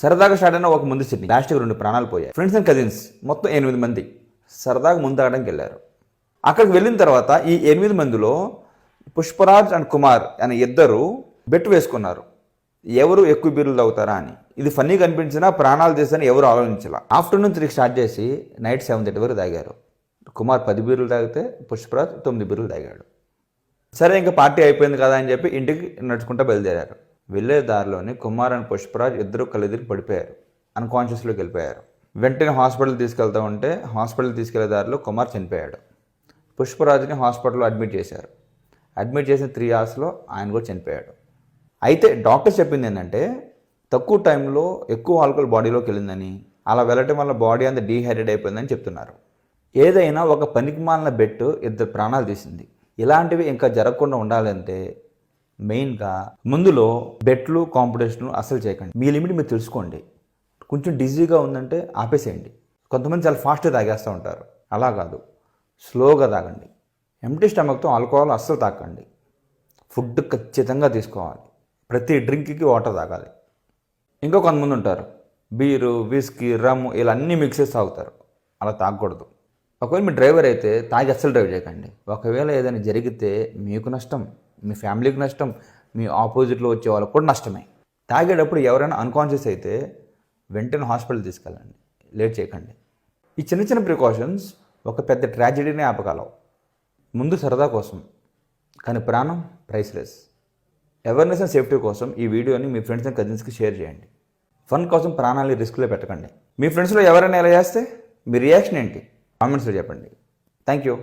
సరదాగా స్టార్ట్ అయిన ఒక ముందు సిట్టింగ్ లాస్ట్కి 2 ప్రాణాలు పోయాయి. ఫ్రెండ్స్ అండ్ కజిన్స్ మొత్తం 8 మంది సరదాగా ముందు తాగడానికి వెళ్ళారు. అక్కడికి వెళ్ళిన తర్వాత ఈ 8 మందిలో పుష్పరాజ్ అండ్ కుమార్ అనే ఇద్దరు బెట్ వేసుకున్నారు, ఎవరు ఎక్కువ బీర్లు తాగుతారా అని. ఇది ఫన్నీగా అనిపించినా ప్రాణాలు తీసని ఎవరు ఆలోచించాల. ఆఫ్టర్నూన్ 3 స్టార్ట్ చేసి నైట్ 7:30 వరకు తాగారు. కుమార్ 10 బీర్లు తాగితే పుష్పరాజ్ 9 బీర్లు తాగాడు. సరే ఇంకా పార్టీ అయిపోయింది కదా అని చెప్పి ఇంటికి నడుచుకుంటూ బయలుదేరారు. వెళ్ళే దారిలోని కుమార్ అండ్ పుష్పరాజ్ ఇద్దరు కళ్ళెదిరికి పడిపోయారు, అన్కాన్షియస్లోకి వెళ్ళిపోయారు. వెంటనే హాస్పిటల్ తీసుకెళ్తా ఉంటే హాస్పిటల్ తీసుకెళ్లే దారిలో కుమార్ చనిపోయాడు. పుష్పరాజ్ని హాస్పిటల్లో అడ్మిట్ చేశారు. అడ్మిట్ చేసిన 3 అవర్స్లో ఆయన కూడా చనిపోయాడు. అయితే డాక్టర్ చెప్పింది ఏంటంటే తక్కువ టైంలో ఎక్కువ ఆల్కహాల్ బాడీలోకి వెళ్ళిందని, అలా వెళ్ళటం వల్ల బాడీ అంతా డీహైడ్రేట్ అయిపోయిందని చెప్తున్నారు. ఏదైనా ఒక పనికిమాలిన బెట్ 2 ప్రాణాలు తీసింది. ఇలాంటివి ఇంకా జరగకుండా ఉండాలంటే మెయిన్గా ముందులో బెట్లు కాంపిటీషన్లు అస్సలు చేయకండి. మీ లిమిట్ మీరు తెలుసుకోండి. కొంచెం డిజీగా ఉందంటే ఆపేసేయండి. కొంతమంది చాలా ఫాస్ట్గా తాగేస్తూ ఉంటారు, అలా కాదు, స్లోగా తాగండి. ఎంప్టీ స్టమక్తో ఆల్కహాల్ అస్సలు తాకండి. ఫుడ్ ఖచ్చితంగా తీసుకోవాలి. ప్రతి డ్రింక్కి వాటర్ తాగాలి. ఇంకా కొంతమంది ఉంటారు బీరు, విస్కీ, రమ్ ఇలా అన్నీ మిక్స్ చేసి తాగుతారు, అలా తాగకూడదు. ఒకవేళ మీ డ్రైవర్ అయితే తాగి అస్సలు డ్రైవ్ చేయకండి. ఒకవేళ ఏదైనా జరిగితే మీకు నష్టం, మీ ఫ్యామిలీకి నష్టం, మీ ఆపోజిట్లో వచ్చే వాళ్ళకు కూడా నష్టమే. తాగేటప్పుడు ఎవరైనా అన్కాన్షియస్ అయితే వెంటనే హాస్పిటల్ తీసుకెళ్ళండి, లేట్ చేయకండి. ఈ చిన్న చిన్న ప్రికాషన్స్ ఒక పెద్ద ట్రాజెడీనే ఆపగలవు. ముందు సరదా కోసం, కానీ ప్రాణం ప్రైస్లెస్. అవేర్నెస్ అండ్ సేఫ్టీ కోసం ఈ వీడియోని మీ ఫ్రెండ్స్ అండ్ కజిన్స్కి షేర్ చేయండి. ఫన్ కోసం ప్రాణాలని రిస్క్లో పెట్టకండి. మీ ఫ్రెండ్స్లో ఎవరైనా ఇలా చేస్తే మీ రియాక్షన్ ఏంటి కామెంట్స్లో చెప్పండి. Thank you.